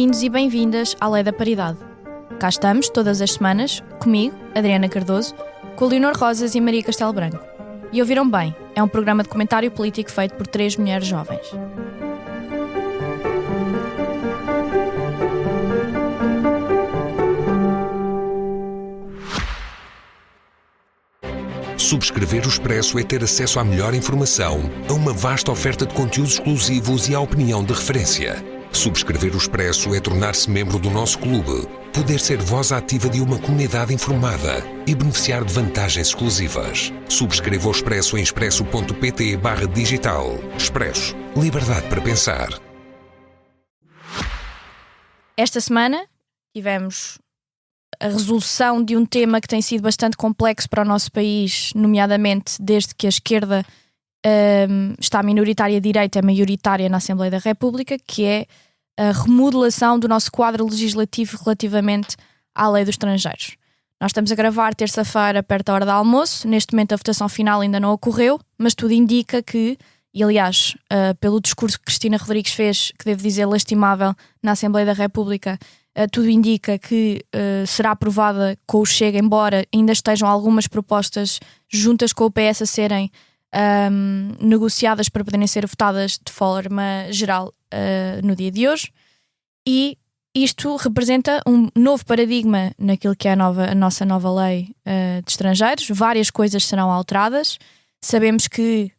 Bem-vindos e bem-vindas à Lei da Paridade. Cá estamos, todas as semanas, comigo, Adriana Cardoso, com a Leonor Rosas e Maria Castelo Branco. E ouviram bem, é um programa de comentário político feito por 3 mulheres jovens. Subscrever o Expresso é ter acesso à melhor informação, a uma vasta oferta de conteúdos exclusivos e à opinião de referência. Subscrever o Expresso é tornar-se membro do nosso clube, poder ser voz ativa de uma comunidade informada e beneficiar de vantagens exclusivas. Subscreva o Expresso em expresso.pt/digital. Expresso. Liberdade para pensar. Esta semana tivemos a resolução de um tema que tem sido bastante complexo para o nosso país, nomeadamente desde que a esquerda está minoritária e a direita é maioritária na Assembleia da República, que é a remodelação do nosso quadro legislativo relativamente à lei dos estrangeiros. Nós estamos a gravar terça-feira, perto da hora do almoço. Neste momento a votação final ainda não ocorreu, mas tudo indica que, e aliás, pelo discurso que Cristina Rodrigues fez, que devo dizer lastimável, na Assembleia da República, tudo indica que será aprovada com o Chega, embora ainda estejam algumas propostas juntas com o PS a serem negociadas para poderem ser votadas de forma geral no dia de hoje. E isto representa um novo paradigma naquilo que é a nossa nova lei de estrangeiros. Várias coisas serão alteradas. Sabemos que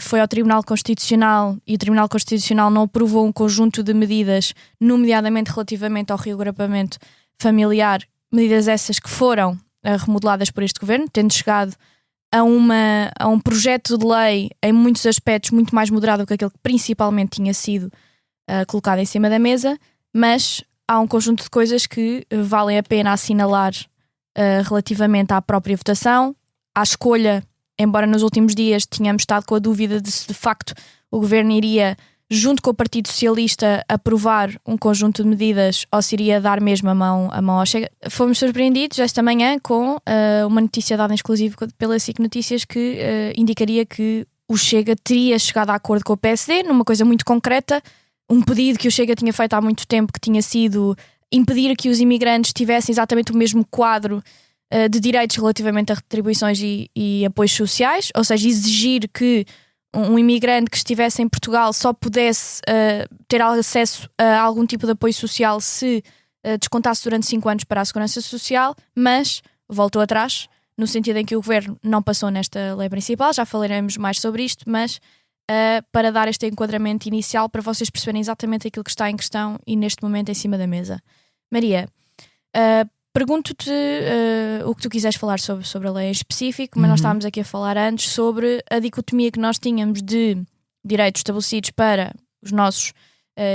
foi ao Tribunal Constitucional e o Tribunal Constitucional não aprovou um conjunto de medidas, nomeadamente relativamente ao reagrupamento familiar, medidas essas que foram remodeladas por este governo, tendo chegado a um projeto de lei em muitos aspectos muito mais moderado do que aquele que principalmente tinha sido colocado em cima da mesa, mas há um conjunto de coisas que valem a pena assinalar relativamente à própria votação, à escolha. Embora nos últimos dias tínhamos estado com a dúvida de se de facto o governo iria, junto com o Partido Socialista, aprovar um conjunto de medidas ou se iria dar mesmo a mão ao Chega. Fomos surpreendidos esta manhã com uma notícia dada em exclusivo pela SIC Notícias que indicaria que o Chega teria chegado a acordo com o PSD numa coisa muito concreta, um pedido que o Chega tinha feito há muito tempo, que tinha sido impedir que os imigrantes tivessem exatamente o mesmo quadro de direitos relativamente a retribuições e apoios sociais, ou seja, exigir que um imigrante que estivesse em Portugal só pudesse ter acesso a algum tipo de apoio social se descontasse durante 5 anos para a Segurança Social, mas voltou atrás, no sentido em que o Governo não passou nesta lei principal. Já falaremos mais sobre isto, mas para dar este enquadramento inicial para vocês perceberem exatamente aquilo que está em questão e neste momento em cima da mesa. Maria, pergunto-te o que tu quiseres falar sobre a lei em específico, mas nós estávamos aqui a falar antes sobre a dicotomia que nós tínhamos de direitos estabelecidos para os nossos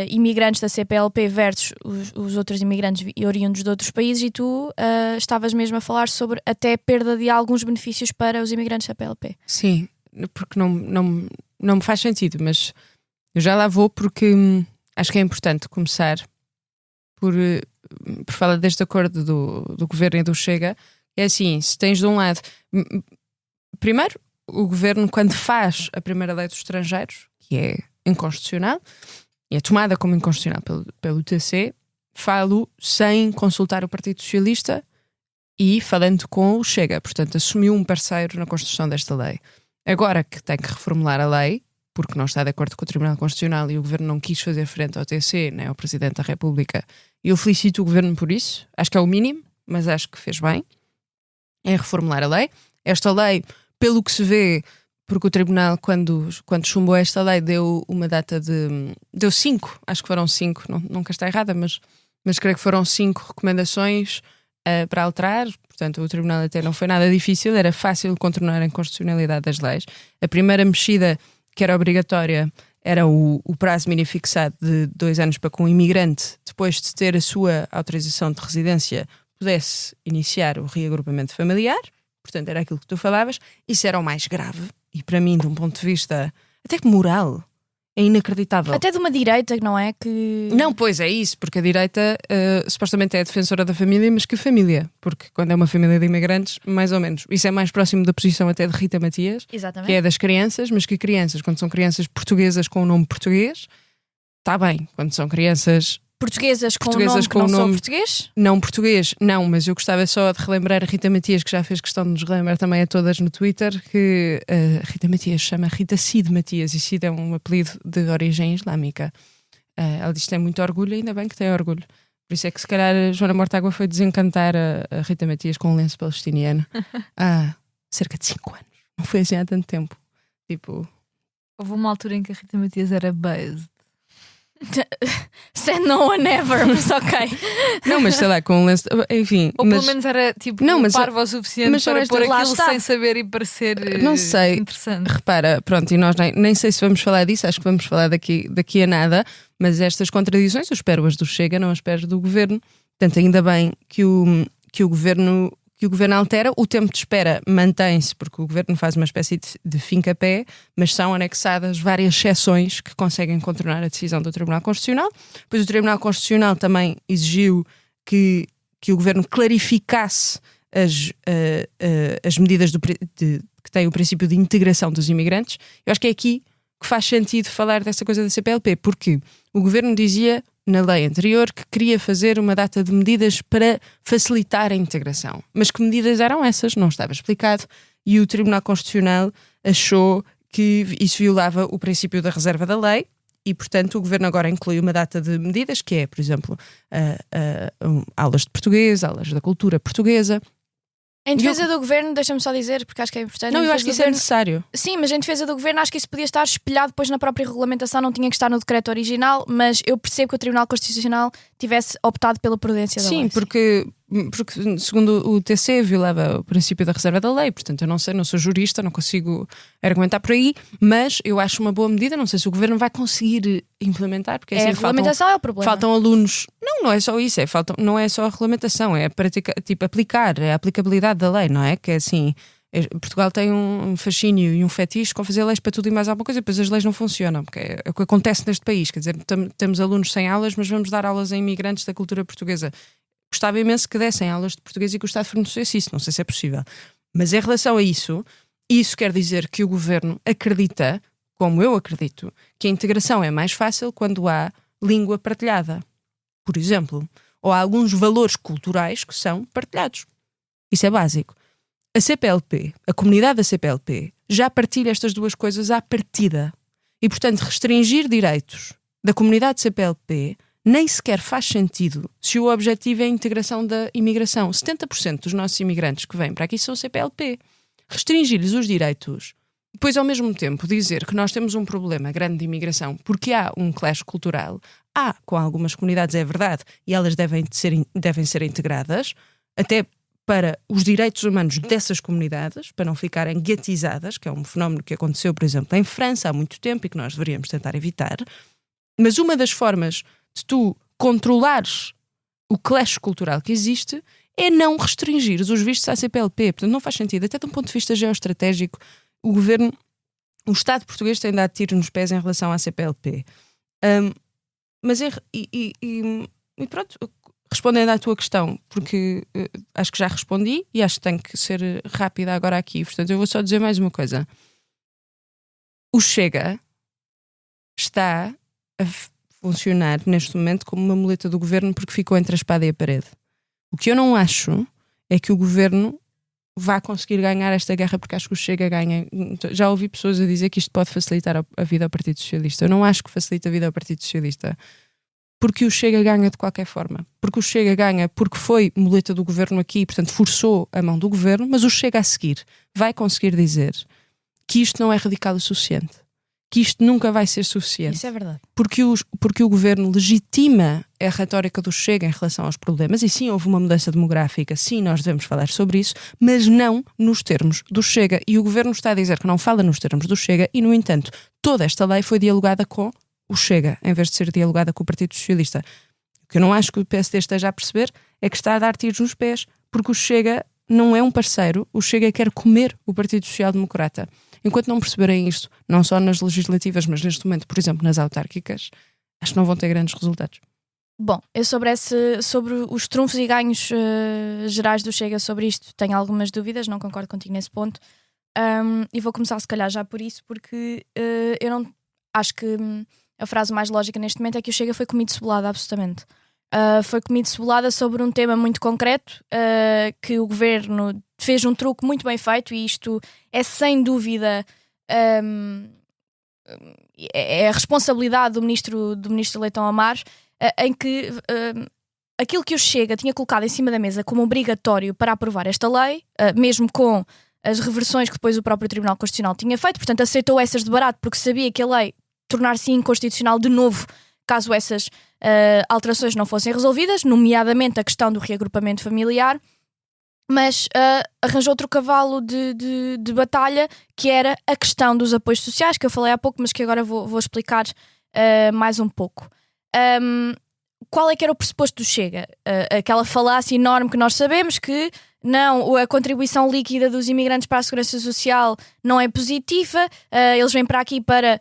imigrantes da CPLP versus os outros imigrantes oriundos de outros países, e tu estavas mesmo a falar sobre até perda de alguns benefícios para os imigrantes da CPLP. Sim, porque não me faz sentido, mas eu já lá vou porque acho que é importante começar por falar deste acordo do Governo e do Chega. É assim, se tens de um lado... Primeiro, o Governo, quando faz a primeira lei dos estrangeiros, que é inconstitucional, e é tomada como inconstitucional pelo TC, falo sem consultar o Partido Socialista e falando com o Chega. Portanto, assumiu um parceiro na construção desta lei. Agora que tem que reformular a lei, porque não está de acordo com o Tribunal Constitucional e o Governo não quis fazer frente ao TC, nem ao Presidente da República, e eu felicito o Governo por isso. Acho que é o mínimo, mas acho que fez bem. É reformular a lei. Esta lei, pelo que se vê, porque o Tribunal, quando chumbou esta lei, deu uma data de... Deu 5, acho que foram 5, nunca está errada, mas creio que foram 5 recomendações para alterar. Portanto, o Tribunal até não foi nada difícil, era fácil contornar a inconstitucionalidade das leis. A primeira mexida, que era obrigatória, era o prazo mínimo fixado de 2 anos para que um imigrante, depois de ter a sua autorização de residência, pudesse iniciar o reagrupamento familiar. Portanto, era aquilo que tu falavas. Isso era o mais grave. E para mim, de um ponto de vista até que moral, é inacreditável. Até de uma direita, não é? Que... Não, pois é isso, porque a direita supostamente é a defensora da família, mas que família? Porque quando é uma família de imigrantes, mais ou menos. Isso é mais próximo da posição até de Rita Matias, exatamente, que é das crianças, mas que crianças, quando são crianças portuguesas com o nome português, está bem. Quando são crianças portuguesas com o nome que não sou português? Não português, não, mas eu gostava só de relembrar a Rita Matias, que já fez questão de nos relembrar também a todas no Twitter, que a Rita Matias chama Rita Cid Matias, e Cid é um apelido de origem islâmica. Ela diz que tem muito orgulho, ainda bem que tem orgulho. Por isso é que se calhar a Joana Mortágua foi desencantar a Rita Matias com um lenço palestiniano há cerca de 5 anos. Não foi assim há tanto tempo. Tipo... Houve uma altura em que a Rita Matias era based. Said no one ever, mas ok. Não, mas sei lá, com um lenço... Enfim... Ou pelo menos era tipo parvo o suficiente para pôr aquilo sem saber e parecer não sei. Interessante. Repara, pronto, e nós nem sei se vamos falar disso, acho que vamos falar daqui a nada, mas estas contradições eu espero-as do Chega, não as espero do Governo. Portanto, ainda bem que o Governo altera, o tempo de espera mantém-se, porque o Governo faz uma espécie de fim-capé, mas são anexadas várias exceções que conseguem contornar a decisão do Tribunal Constitucional. Depois o Tribunal Constitucional também exigiu que o Governo clarificasse as medidas que têm o princípio de integração dos imigrantes. Eu acho que é aqui que faz sentido falar dessa coisa da CPLP, porque o Governo dizia na lei anterior que queria fazer uma data de medidas para facilitar a integração. Mas que medidas eram essas? Não estava explicado. E o Tribunal Constitucional achou que isso violava o princípio da reserva da lei e, portanto, o Governo agora inclui uma data de medidas que é, por exemplo, aulas de português, aulas da cultura portuguesa. Em defesa do Governo, deixa-me só dizer, porque acho que é importante. Não, eu acho que isso é necessário. Sim, mas em defesa do Governo acho que isso podia estar espelhado depois na própria regulamentação, não tinha que estar no decreto original, mas eu percebo que o Tribunal Constitucional tivesse optado pela prudência da lei. Sim, porque segundo o TC violava o princípio da reserva da lei, portanto eu não sei, não sou jurista, não consigo argumentar por aí, mas eu acho uma boa medida, não sei se o Governo vai conseguir implementar, porque assim, a regulamentação é o problema. Faltam alunos, não é só isso, não é só a regulamentação, é aplicar, é a aplicabilidade da lei, não é? Que é assim, Portugal tem um fascínio e um fetiche com fazer leis para tudo e mais alguma coisa, e depois as leis não funcionam, porque é o que acontece neste país, quer dizer, temos alunos sem aulas, mas vamos dar aulas a imigrantes da cultura portuguesa. Gostava imenso que dessem aulas de português e que o Estado fornecesse isso, não sei se é possível. Mas em relação a isso quer dizer que o Governo acredita, como eu acredito, que a integração é mais fácil quando há língua partilhada, por exemplo, ou há alguns valores culturais que são partilhados. Isso é básico. A CPLP, a comunidade da CPLP, já partilha estas duas coisas à partida. E, portanto, restringir direitos da comunidade CPLP nem sequer faz sentido se o objetivo é a integração da imigração. 70% dos nossos imigrantes que vêm para aqui são CPLP. Restringir-lhes os direitos, depois ao mesmo tempo dizer que nós temos um problema grande de imigração porque há um clash cultural, com algumas comunidades é verdade, e elas devem ser integradas, até para os direitos humanos dessas comunidades, para não ficarem guetizadas, que é um fenómeno que aconteceu, por exemplo, em França há muito tempo e que nós deveríamos tentar evitar. Mas uma das formas de tu controlares o clash cultural que existe é não restringir os vistos à CPLP. Portanto, não faz sentido. Até de um ponto de vista geoestratégico, o Estado português tem dado tiro nos pés em relação à CPLP. Mas pronto, respondendo à tua questão, porque acho que já respondi e acho que tenho que ser rápida agora aqui. Portanto, eu vou só dizer mais uma coisa. O Chega está a funcionar neste momento como uma muleta do Governo porque ficou entre a espada e a parede. O que eu não acho é que o Governo vá conseguir ganhar esta guerra, porque acho que o Chega ganha. Já ouvi pessoas a dizer que isto pode facilitar a vida ao Partido Socialista. Eu não acho que facilita a vida ao Partido Socialista, porque o Chega ganha de qualquer forma. Porque o Chega ganha porque foi muleta do Governo aqui, portanto forçou a mão do Governo, mas o Chega a seguir vai conseguir dizer que isto não é radical o suficiente, que isto nunca vai ser suficiente. Isso é verdade. Porque o Governo legitima a retórica do Chega em relação aos problemas, e sim, houve uma mudança demográfica, sim, nós devemos falar sobre isso, mas não nos termos do Chega. E o Governo está a dizer que não fala nos termos do Chega e, no entanto, toda esta lei foi dialogada com o Chega, em vez de ser dialogada com o Partido Socialista. O que eu não acho que o PSD esteja a perceber é que está a dar tiros nos pés, porque o Chega não é um parceiro, o Chega quer comer o Partido Social Democrata. Enquanto não perceberem isto, não só nas legislativas, mas neste momento, por exemplo, nas autárquicas, acho que não vão ter grandes resultados. Bom, eu sobre os trunfos e ganhos gerais do Chega sobre isto tenho algumas dúvidas, não concordo contigo nesse ponto, e vou começar se calhar já por isso, porque eu não acho que a frase mais lógica neste momento é que o Chega foi comido de cebolada, absolutamente. Foi comido de cebolada sobre um tema muito concreto, que o governo fez um truque muito bem feito, e isto é sem dúvida é a responsabilidade do ministro Leitão Amares, em que aquilo que o Chega tinha colocado em cima da mesa como obrigatório para aprovar esta lei, mesmo com as reversões que depois o próprio Tribunal Constitucional tinha feito, portanto aceitou essas de barato porque sabia que a lei tornar-se inconstitucional de novo caso essas alterações não fossem resolvidas, nomeadamente a questão do reagrupamento familiar, mas arranjou outro cavalo de batalha, que era a questão dos apoios sociais, que eu falei há pouco, mas que agora vou explicar mais um pouco. Qual é que era o pressuposto do Chega? Aquela falácia enorme que nós sabemos, que não, a contribuição líquida dos imigrantes para a Segurança Social não é positiva, eles vêm para aqui para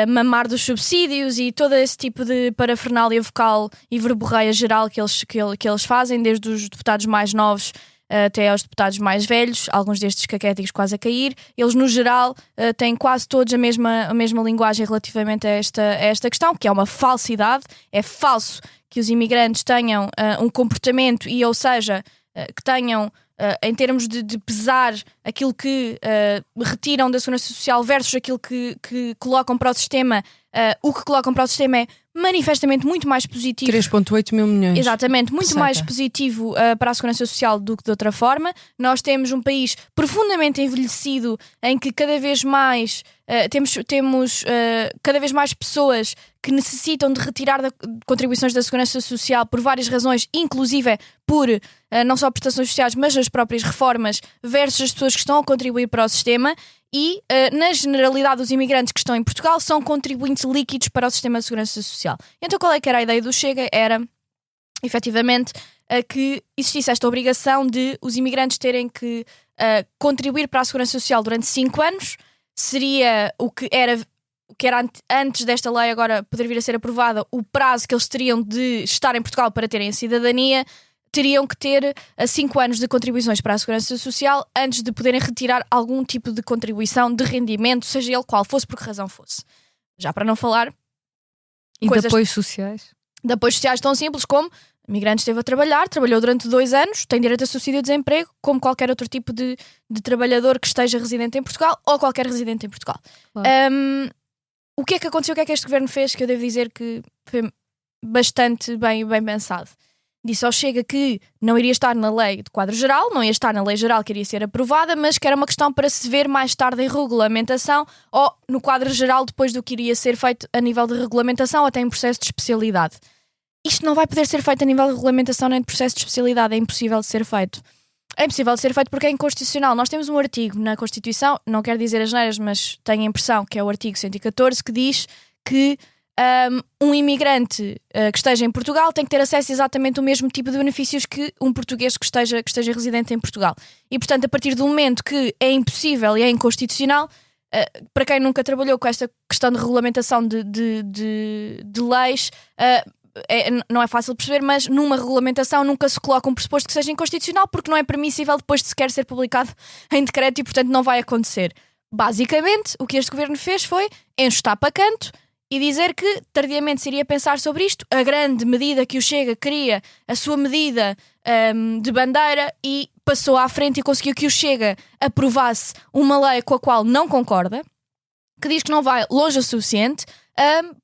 mamar dos subsídios e todo esse tipo de parafernália vocal e verborreia geral que eles fazem, desde os deputados mais novos até aos deputados mais velhos, alguns destes caquéticos quase a cair. Eles, no geral, têm quase todos a mesma linguagem relativamente a esta questão, que é uma falsidade. É falso que os imigrantes tenham um comportamento e, ou seja, que tenham, em termos de pesar, aquilo que retiram da Segurança Social versus aquilo que colocam para o sistema. O que colocam para o sistema é manifestamente muito mais positivo. 3,8 mil milhões. Exatamente, muito mais positivo para a Segurança Social do que de outra forma. Nós temos um país profundamente envelhecido, em que cada vez mais temos cada vez mais pessoas que necessitam de retirar contribuições da Segurança Social por várias razões, inclusive por não só prestações sociais, mas as próprias reformas versus as pessoas que estão a contribuir para o sistema. E, na generalidade, os imigrantes que estão em Portugal são contribuintes líquidos para o sistema de segurança social. Então, qual é que era a ideia do Chega? Era, efetivamente, que existisse esta obrigação de os imigrantes terem que contribuir para a segurança social durante 5 anos. Seria o que era antes desta lei agora poder vir a ser aprovada, o prazo que eles teriam de estar em Portugal para terem a cidadania. Teriam que ter 5 anos de contribuições para a Segurança Social antes de poderem retirar algum tipo de contribuição de rendimento, seja ele qual fosse, por que razão fosse. Já para não falar... E de apoios sociais? De apoios sociais tão simples como o migrante esteve a trabalhar, trabalhou durante 2 anos, tem direito a subsídio de desemprego, como qualquer outro tipo de trabalhador que esteja residente em Portugal ou qualquer residente em Portugal. Claro. O que é que aconteceu? O que é que este governo fez? Que eu devo dizer que foi bastante bem pensado. Disse ao Chega que não iria estar na lei de quadro geral, não ia estar na lei geral que iria ser aprovada, mas que era uma questão para se ver mais tarde em regulamentação ou no quadro geral depois do que iria ser feito a nível de regulamentação, até em processo de especialidade. Isto não vai poder ser feito a nível de regulamentação nem de processo de especialidade, é impossível de ser feito. É impossível de ser feito porque é inconstitucional. Nós temos um artigo na Constituição, não quero dizer as neiras, mas tenho a impressão que é o artigo 114, que diz que um imigrante que esteja em Portugal tem que ter acesso a exatamente o mesmo tipo de benefícios que um português que esteja residente em Portugal. E, portanto, a partir do momento que é impossível e é inconstitucional, para quem nunca trabalhou com esta questão de regulamentação de leis, não é fácil perceber, mas numa regulamentação nunca se coloca um pressuposto que seja inconstitucional, porque não é permissível depois de sequer ser publicado em decreto e, portanto, não vai acontecer. Basicamente, o que este governo fez foi enxutar para canto e dizer que tardiamente se iria pensar sobre isto. A grande medida que o Chega queria, a sua medida de bandeira, e passou à frente e conseguiu que o Chega aprovasse uma lei com a qual não concorda, que diz que não vai longe o suficiente,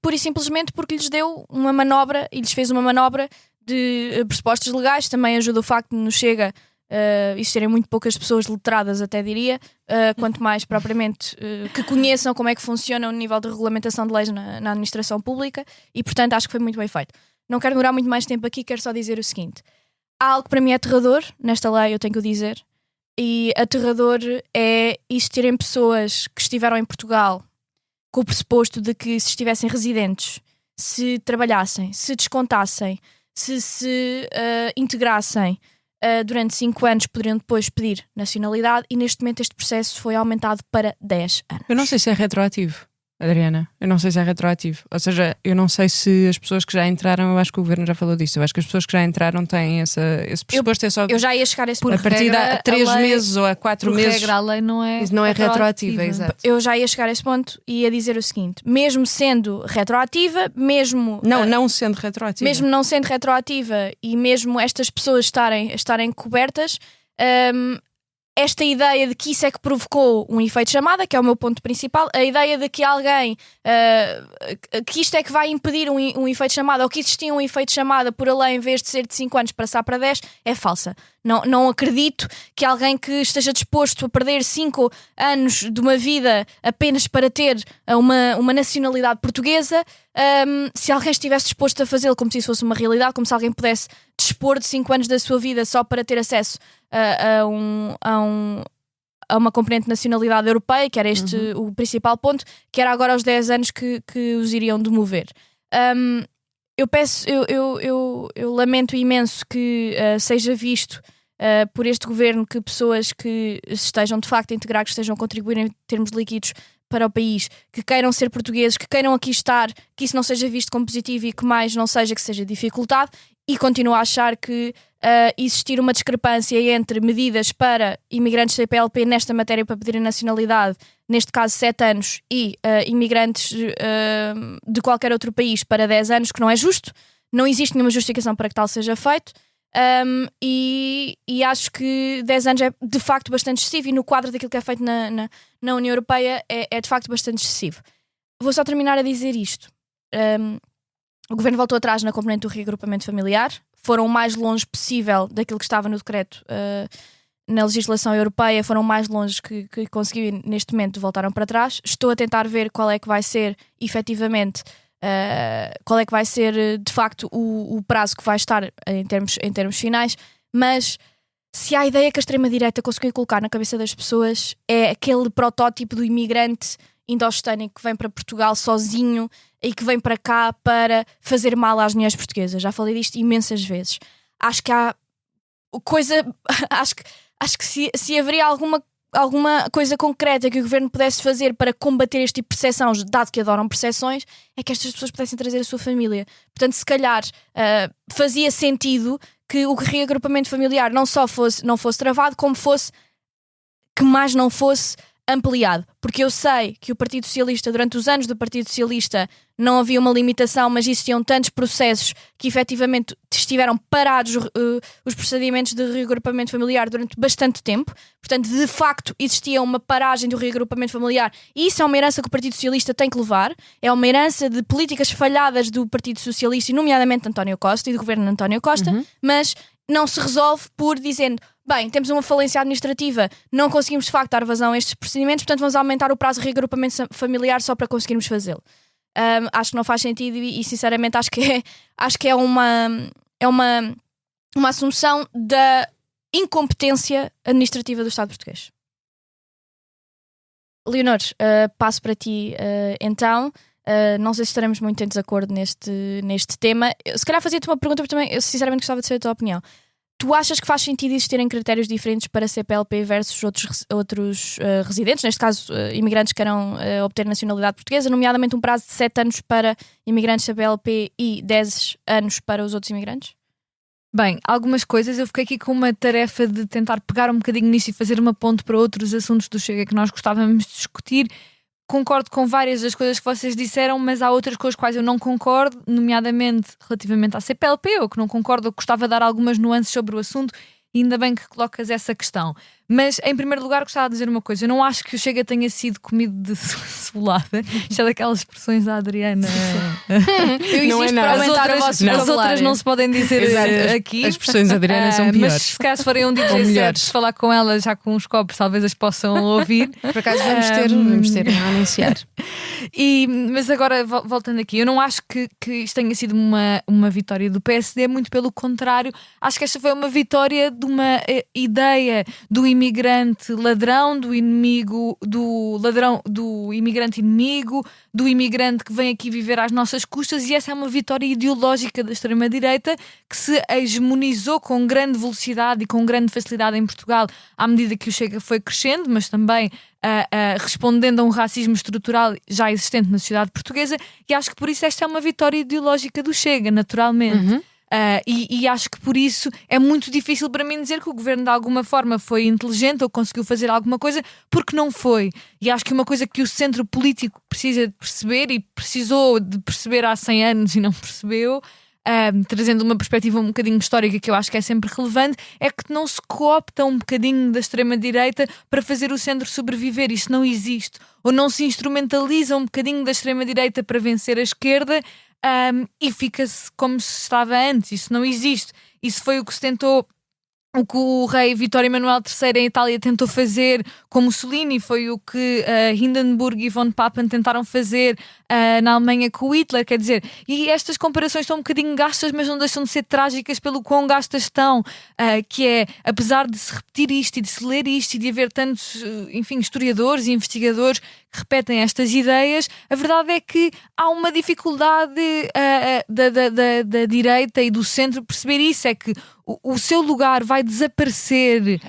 pura e simplesmente porque lhes deu uma manobra e lhes fez uma manobra de pressupostos legais. Também ajuda o facto de no Chega existirem muito poucas pessoas letradas, até diria, quanto mais propriamente que conheçam como é que funciona o nível de regulamentação de leis na administração pública, e portanto acho que foi muito bem feito. Não quero demorar muito mais tempo aqui, quero só dizer o seguinte: há algo que para mim é aterrador nesta lei, eu tenho que o dizer, e aterrador é existirem pessoas que estiveram em Portugal com o pressuposto de que, se estivessem residentes, se trabalhassem, se descontassem, se integrassem durante 5 anos, poderiam depois pedir nacionalidade, e neste momento este processo foi aumentado para 10 anos. Eu não sei se é retroativo. Adriana. Eu não sei se é retroativo. Ou seja, eu não sei se as pessoas que já entraram, eu acho que o governo já falou disso. Eu acho que as pessoas que já entraram têm esse pressuposto. Eu já ia chegar a esse ponto. A partir de 3 meses ou a 4 meses. Regra, a lei não é retroativa. Exato. Eu já ia chegar a esse ponto e ia dizer o seguinte: mesmo sendo retroativa, mesmo. Não sendo retroativa. Mesmo não sendo retroativa e mesmo estas pessoas estarem cobertas. Esta ideia de que isso é que provocou um efeito chamada, que é o meu ponto principal, a ideia de que alguém, que isto é que vai impedir um efeito chamada, ou que existia um efeito chamada por a lei em vez de ser de 5 anos passar para 10, é falsa. Não acredito que alguém que esteja disposto a perder 5 anos de uma vida apenas para ter uma nacionalidade portuguesa, se alguém estivesse disposto a fazê-lo como se isso fosse uma realidade, como se alguém pudesse dispor de 5 anos da sua vida só para ter acesso a uma componente de nacionalidade europeia, que era este o principal ponto, que era agora aos 10 anos que os iriam demover. Eu lamento imenso que seja visto por este governo que pessoas que estejam de facto integrados, estejam a contribuir em termos líquidos para o país, que queiram ser portugueses, que queiram aqui estar, que isso não seja visto como positivo e que mais não seja que seja dificultado, e continuo a achar que existir uma discrepância entre medidas para imigrantes CPLP nesta matéria para pedir a nacionalidade, neste caso 7 anos, e imigrantes de qualquer outro país para 10 anos, que não é justo, não existe nenhuma justificação para que tal seja feito. E acho que 10 anos é de facto bastante excessivo, e no quadro daquilo que é feito na União Europeia é de facto bastante excessivo. Vou só terminar a dizer isto. O governo voltou atrás na componente do reagrupamento familiar, foram o mais longe possível daquilo que estava no decreto na legislação europeia, foram mais longe que conseguiu, neste momento voltaram para trás. Estou a tentar ver qual é que vai ser efetivamente qual é que vai ser de facto o prazo que vai estar em termos finais, mas se há a ideia que a extrema-direita conseguiu colocar na cabeça das pessoas é aquele protótipo do imigrante indo-hispânico que vem para Portugal sozinho e que vem para cá para fazer mal às mulheres portuguesas. Já falei disto imensas vezes. Acho que há coisa... Acho que se haveria alguma coisa concreta que o governo pudesse fazer para combater este tipo de percepção, dado que adoram percepções, é que estas pessoas pudessem trazer a sua família. Portanto, se calhar fazia sentido que o reagrupamento familiar não fosse travado, como fosse que mais não fosse ampliado. Porque eu sei que o Partido Socialista, durante os anos do Partido Socialista, não havia uma limitação, mas existiam tantos processos que efetivamente estiveram parados os procedimentos de reagrupamento familiar durante bastante tempo. Portanto, de facto, existia uma paragem do reagrupamento familiar, e isso é uma herança que o Partido Socialista tem que levar. É uma herança de políticas falhadas do Partido Socialista, e nomeadamente de António Costa e do governo de António Costa, mas não se resolve por dizendo: bem, temos uma falência administrativa, não conseguimos de facto dar vazão a estes procedimentos, portanto vamos aumentar o prazo de reagrupamento familiar só para conseguirmos fazê-lo. Acho que não faz sentido e sinceramente acho que é uma assunção da incompetência administrativa do Estado português. Leonor, passo para ti então. Não sei se estaremos muito em desacordo neste tema. Se calhar fazia-te uma pergunta, porque também eu sinceramente gostava de saber a tua opinião. Tu achas que faz sentido existirem critérios diferentes para CPLP versus outros residentes, neste caso imigrantes que queiram obter nacionalidade portuguesa, nomeadamente um prazo de 7 anos para imigrantes CPLP e 10 anos para os outros imigrantes? Bem, algumas coisas. Eu fiquei aqui com uma tarefa de tentar pegar um bocadinho nisso e fazer uma ponte para outros assuntos do Chega que nós gostávamos de discutir. Concordo com várias das coisas que vocês disseram, mas há outras com as quais eu não concordo, nomeadamente relativamente à CPLP, ou que não concordo, ou gostava de dar algumas nuances sobre o assunto, e ainda bem que colocas essa questão. Mas, em primeiro lugar, gostava de dizer uma coisa. Eu não acho que o Chega tenha sido comido de cebolada. Isto é daquelas expressões da Adriana. Não é nada. As outras não se podem dizer aqui. As expressões da Adriana são piores. Mas se caso se forem um DJ certo, se falar com ela já com uns copos, talvez as possam ouvir. Por acaso vamos ter a anunciar. Mas agora, voltando aqui, eu não acho que isto tenha sido uma vitória do PSD, muito pelo contrário. Acho que esta foi uma vitória de uma ideia do imigrante ladrão, do imigrante imigrante inimigo, do imigrante que vem aqui viver às nossas custas, e essa é uma vitória ideológica da extrema-direita que se hegemonizou com grande velocidade e com grande facilidade em Portugal à medida que o Chega foi crescendo, mas também respondendo a um racismo estrutural já existente na sociedade portuguesa, e acho que por isso esta é uma vitória ideológica do Chega, naturalmente. E acho que por isso é muito difícil para mim dizer que o governo de alguma forma foi inteligente ou conseguiu fazer alguma coisa, porque não foi. E acho que uma coisa que o centro político precisa de perceber, e precisou de perceber há 100 anos e não percebeu, trazendo uma perspectiva um bocadinho histórica que eu acho que é sempre relevante, é que não se coopta um bocadinho da extrema-direita para fazer o centro sobreviver. Isso não existe. Ou não se instrumentaliza um bocadinho da extrema-direita para vencer a esquerda, e fica-se como se estava antes. Isso não existe. Isso foi o que se tentou, o que o rei Vittorio Emanuele III em Itália tentou fazer com Mussolini, foi o que Hindenburg e von Papen tentaram fazer na Alemanha com Hitler, quer dizer, e estas comparações estão um bocadinho gastas, mas não deixam de ser trágicas pelo quão gastas estão, que é, apesar de se repetir isto e de se ler isto e de haver tantos, enfim, historiadores e investigadores que repetem estas ideias, a verdade é que há uma dificuldade da direita e do centro perceber isso, é que o seu lugar vai desaparecer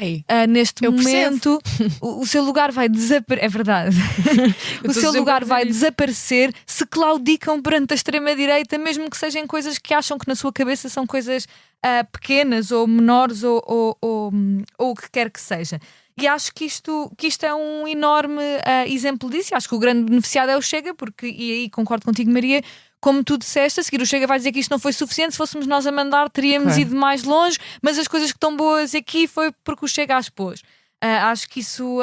neste momento. O seu lugar vai desaparecer. É verdade. O seu lugar vai desaparecer se claudicam perante a extrema-direita, mesmo que sejam coisas que acham que na sua cabeça são coisas pequenas ou menores ou o que quer que seja. E acho que isto é um enorme exemplo disso. Acho que o grande beneficiado é o Chega, porque, e aí concordo contigo, Maria, como tu disseste, a seguir o Chega vai dizer que isto não foi suficiente, se fôssemos nós a mandar teríamos ido mais longe, mas as coisas que estão boas aqui foi porque o Chega as pôs. Acho que isso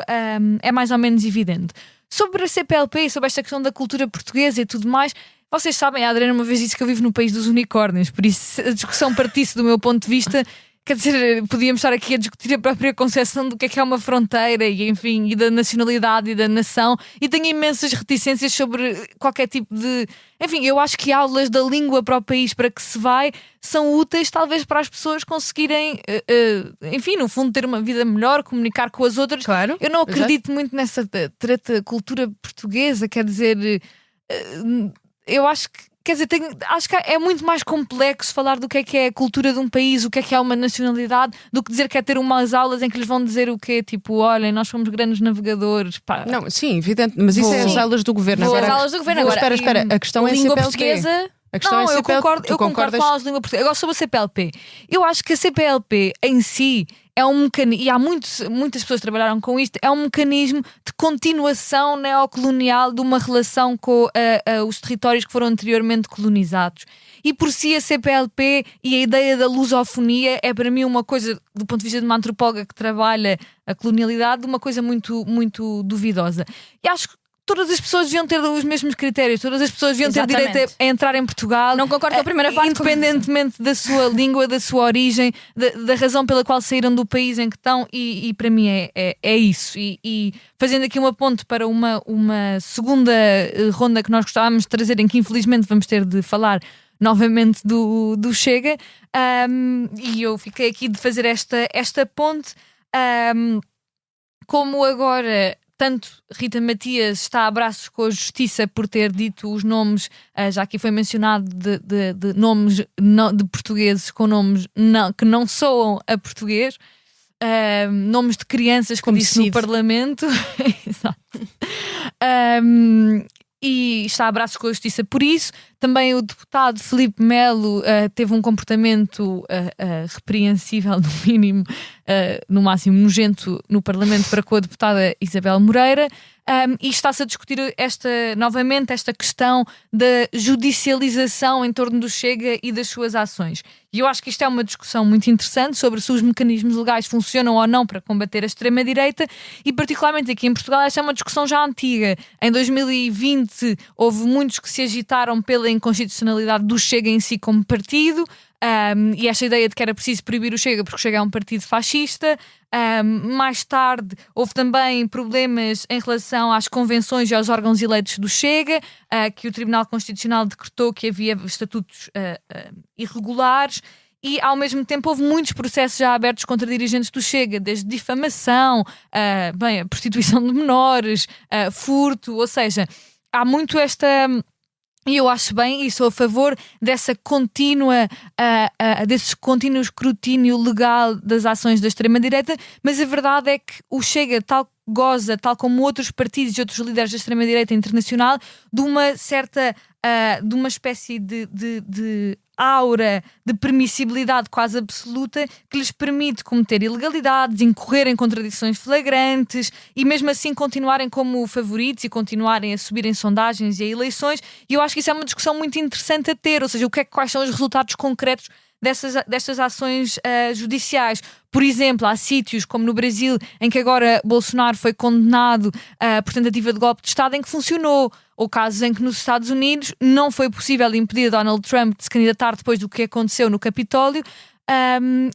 é mais ou menos evidente. Sobre a CPLP e sobre esta questão da cultura portuguesa e tudo mais, vocês sabem, a Adriana uma vez disse que eu vivo no país dos unicórnios, por isso se a discussão partisse do meu ponto de vista, quer dizer, podíamos estar aqui a discutir a própria concepção do que é uma fronteira e, enfim, e da nacionalidade e da nação, e tenho imensas reticências sobre qualquer tipo de... Enfim, eu acho que aulas da língua para o país para que se vai são úteis talvez para as pessoas conseguirem, enfim, no fundo ter uma vida melhor, comunicar com as outras. Claro, eu não acredito muito nessa treta cultura portuguesa, quer dizer, eu acho que, quer dizer, acho que é muito mais complexo falar do que é a cultura de um país, o que é uma nacionalidade, do que dizer que é ter umas aulas em que lhes vão dizer o quê? Tipo, olhem, nós somos grandes navegadores. Pá. Não, sim, evidente, mas isso é as aulas do governo. Agora, as aulas do governo. Agora, espera, a questão é a língua CPLP. portuguesa. A questão não, é eu concordo com a aulas de língua portuguesa. Agora sobre a CPLP. Eu acho que a CPLP em si é um mecanismo, e há muitas pessoas que trabalharam com isto, é um mecanismo de continuação neocolonial de uma relação com os territórios que foram anteriormente colonizados. E por si a CPLP e a ideia da lusofonia é para mim uma coisa, do ponto de vista de uma antropóloga que trabalha a colonialidade, uma coisa muito, muito duvidosa. E acho que todas as pessoas deviam ter os mesmos critérios, todas as pessoas deviam ter direito a entrar em Portugal. Não concordo com a primeira parte. Independentemente da sua língua, da sua origem, da razão pela qual saíram do país em que estão, e para mim é isso. E fazendo aqui uma ponte para uma segunda ronda que nós gostávamos de trazer, em que infelizmente vamos ter de falar novamente do Chega, e eu fiquei aqui de fazer esta ponte, como agora tanto Rita Matias está a braços com a justiça por ter dito os nomes, já aqui foi mencionado, de nomes de portugueses com nomes que não soam a português, nomes de crianças que disse no Parlamento. Exato. E está a braços com a justiça por isso. Também o deputado Filipe Melo teve um comportamento repreensível, no mínimo, no máximo nojento, no Parlamento para com a deputada Isabel Moreira. E está-se a discutir novamente esta questão da judicialização em torno do Chega e das suas ações. E eu acho que isto é uma discussão muito interessante sobre se os mecanismos legais funcionam ou não para combater a extrema-direita, e particularmente aqui em Portugal esta é uma discussão já antiga. Em 2020 houve muitos que se agitaram pela inconstitucionalidade do Chega em si como partido, e esta ideia de que era preciso proibir o Chega porque o Chega é um partido fascista. Mais tarde houve também problemas em relação às convenções e aos órgãos eleitos do Chega, que o Tribunal Constitucional decretou que havia estatutos irregulares, e ao mesmo tempo houve muitos processos já abertos contra dirigentes do Chega, desde difamação, a prostituição de menores, furto, ou seja, há muito esta... E eu acho bem e sou a favor desse contínuo escrutínio legal das ações da extrema-direita, mas a verdade é que o Chega goza, tal como outros partidos e outros líderes da extrema-direita internacional, de uma certa, de uma espécie de aura de permissibilidade quase absoluta que lhes permite cometer ilegalidades, incorrer em contradições flagrantes e mesmo assim continuarem como favoritos e continuarem a subir em sondagens e a eleições. E eu acho que isso é uma discussão muito interessante a ter, ou seja, quais são os resultados concretos destas ações judiciais. Por exemplo, há sítios como no Brasil, em que agora Bolsonaro foi condenado por tentativa de golpe de Estado, em que funcionou, ou casos em que nos Estados Unidos não foi possível impedir Donald Trump de se candidatar depois do que aconteceu no Capitólio.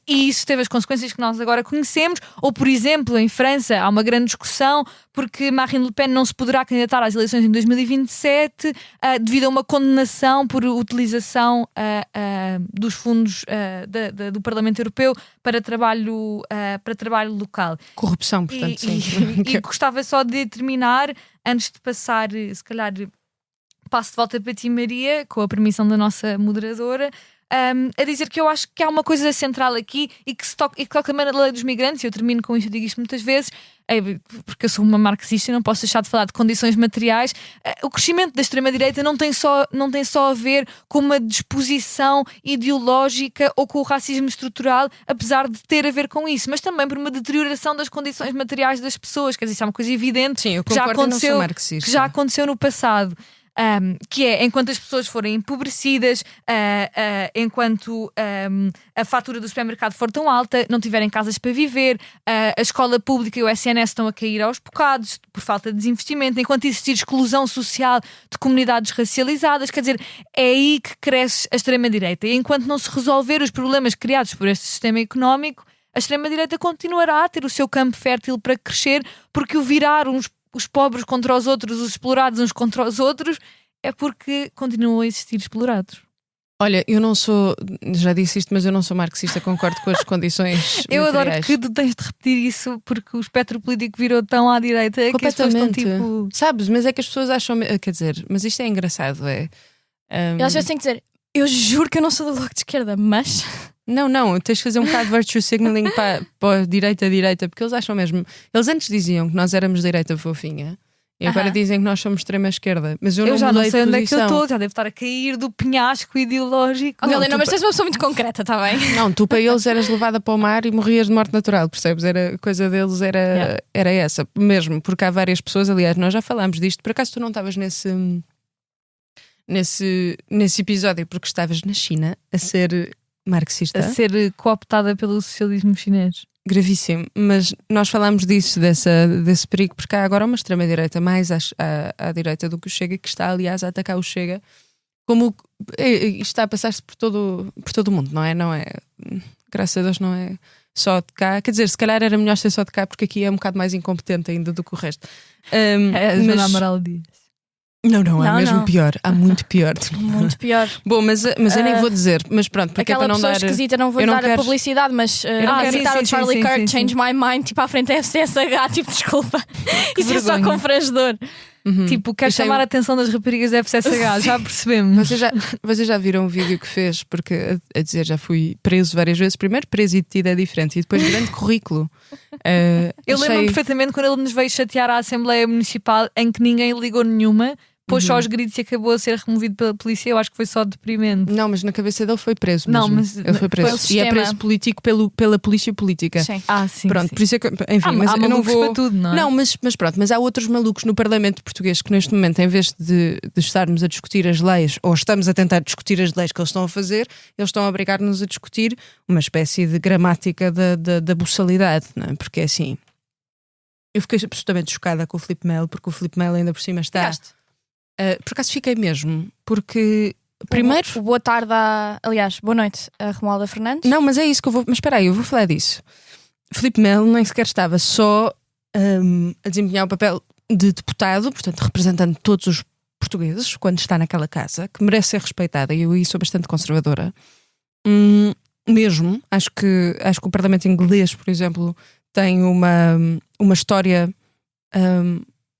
E isso teve as consequências que nós agora conhecemos. Ou, por exemplo, em França há uma grande discussão porque Marine Le Pen não se poderá candidatar às eleições em 2027 devido a uma condenação por utilização dos fundos do Parlamento Europeu para trabalho local. Corrupção, portanto, sim. E gostava só de terminar, antes de passar, se calhar, passo de volta para ti, Maria, com a permissão da nossa moderadora, a dizer que eu acho que há uma coisa central aqui e que toca também na lei dos migrantes, e eu termino com isto, eu digo isto muitas vezes, porque eu sou uma marxista e não posso deixar de falar de condições materiais. O crescimento da extrema-direita não tem só a ver com uma disposição ideológica ou com o racismo estrutural, apesar de ter a ver com isso, mas também por uma deterioração das condições materiais das pessoas. Quer dizer, isso é uma coisa evidente. Sim, eu concordo, não sou marxista. Que já aconteceu no passado. Que é, enquanto as pessoas forem empobrecidas, enquanto a fatura do supermercado for tão alta, não tiverem casas para viver, a escola pública e o SNS estão a cair aos bocados por falta de desinvestimento, enquanto existir exclusão social de comunidades racializadas, quer dizer, é aí que cresce a extrema-direita. E enquanto não se resolver os problemas criados por este sistema económico, a extrema-direita continuará a ter o seu campo fértil para crescer, porque o virar os pobres contra os outros, os explorados uns contra os outros, é porque continuam a existir explorados. Olha, eu não sou, já disse isto, mas eu não sou marxista, concordo com as condições Eu materiais. adoro que tu tens de repetir isso, porque o espectro político virou tão à direita que as pessoas estão tipo... Sabes, mas é que as pessoas acham, quer dizer, mas isto é engraçado, Eu às vezes tenho que dizer, eu juro que eu não sou do Bloco de Esquerda, mas... Não, tens de fazer um bocado de virtue signaling para direita, porque eles acham mesmo. Eles antes diziam que nós éramos direita fofinha e agora dizem que nós somos extrema esquerda. Mas eu já não sei onde é que eu estou, já devo estar a cair do penhasco ideológico. Não, mas tens uma pessoa muito concreta, está bem? Não, tu para eles eras levada para o mar e morrias de morte natural, percebes? A coisa deles era essa, mesmo, porque há várias pessoas, aliás, nós já falámos disto, por acaso tu não estavas nesse episódio porque estavas na China a ser marxista, a ser cooptada pelo socialismo chinês. Gravíssimo, mas nós falámos desse perigo porque há agora uma extrema-direita mais à direita do que o Chega, que está aliás a atacar o Chega, como isto está a passar-se por todo o mundo, não é? Graças a Deus não é só de cá, quer dizer, se calhar era melhor ser só de cá porque aqui é um bocado mais incompetente ainda do que o resto. Joana Amaral Dias. Não, é mesmo pior. Há muito pior. Muito pior. Bom, mas eu nem vou dizer, mas pronto, porque aquela é para não pessoa dar... esquisita, não vou dar a publicidade, mas citar o Charlie Kirk, Change My Mind, tipo à frente da FCSH, tipo, desculpa. Isso vergonha. É só confrangedor. Tipo, quer chamar a atenção das raparigas da FCSH, já percebemos. Vocês já viram o vídeo que fez? Porque, a dizer, já fui preso várias vezes. Primeiro preso e detido é diferente, e depois grande currículo. Eu lembro-me perfeitamente quando ele nos veio chatear à Assembleia Municipal, em que ninguém ligou nenhuma, pôs só os gritos e acabou a ser removido pela polícia. Eu acho que foi só deprimente. Não, mas na cabeça dele foi preso mesmo. Não, mas ele foi preso. E é preso político pela polícia política. Sim. Sim. Pronto, sim. por isso é que, enfim, mas há eu não vou para tudo, não é? Não, mas pronto, mas há outros malucos no Parlamento português que neste momento, em vez de estarmos a discutir as leis, ou estamos a tentar discutir as leis que eles estão a fazer, eles estão a obrigar-nos a discutir uma espécie de gramática da buçalidade, não é? Porque é assim, eu fiquei absolutamente chocada com o Filipe Melo, porque o Filipe Melo ainda por cima está... por acaso fiquei mesmo, porque primeiro... Boa tarde aliás, boa noite a Romualda Fernandes. Não, mas é isso que eu vou... Mas espera aí, eu vou falar disso. Filipe Melo nem sequer estava só a desempenhar o papel de deputado, portanto representando todos os portugueses, quando está naquela casa, que merece ser respeitada, e eu aí sou bastante conservadora. mesmo. Acho que o Parlamento inglês, por exemplo, tem uma história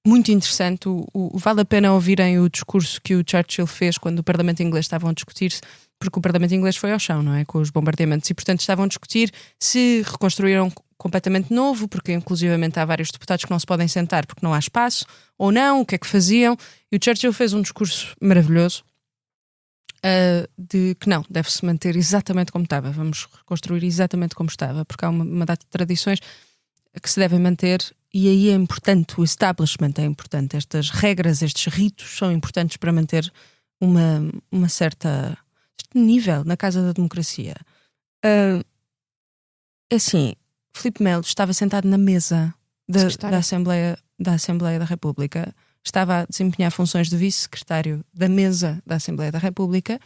muito interessante. Vale a pena ouvirem o discurso que o Churchill fez quando o Parlamento inglês estavam a discutir-se, porque o Parlamento inglês foi ao chão, não é? Com os bombardeamentos, e portanto estavam a discutir se reconstruíram completamente novo, porque inclusivamente há vários deputados que não se podem sentar porque não há espaço, ou não, o que é que faziam. E o Churchill fez um discurso maravilhoso de que não, deve-se manter exatamente como estava, vamos reconstruir exatamente como estava, porque há uma data de tradições que se devem manter, e aí é importante, o establishment é importante, estas regras, estes ritos são importantes para manter uma certa nível na casa da democracia. Assim, Filipe Melo estava sentado na mesa da Assembleia da República, estava a desempenhar funções de vice-secretário da mesa da Assembleia da República